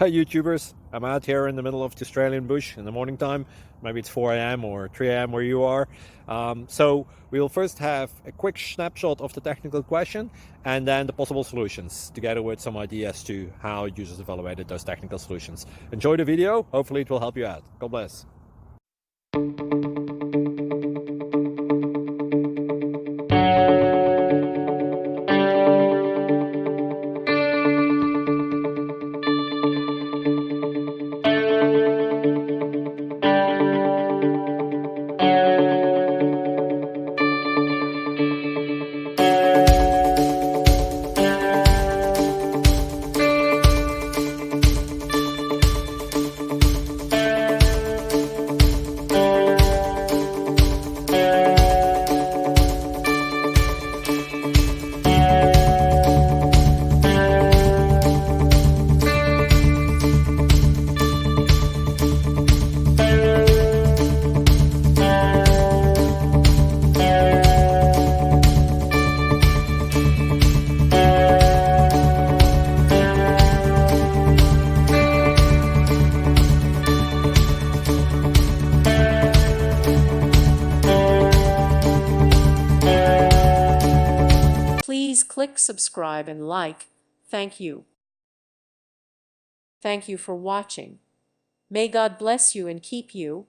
Hi YouTubers, I'm out here in the middle of the Australian bush in the morning time. Maybe it's 4 a.m. or 3 a.m. where you are. So we'll first have a quick snapshot of the technical question and then the possible solutions, together with some ideas to how users evaluated those technical solutions. Enjoy the video, hopefully it will help you out. God bless. Please click subscribe and like. Thank you. Thank you for watching. May God bless you and keep you.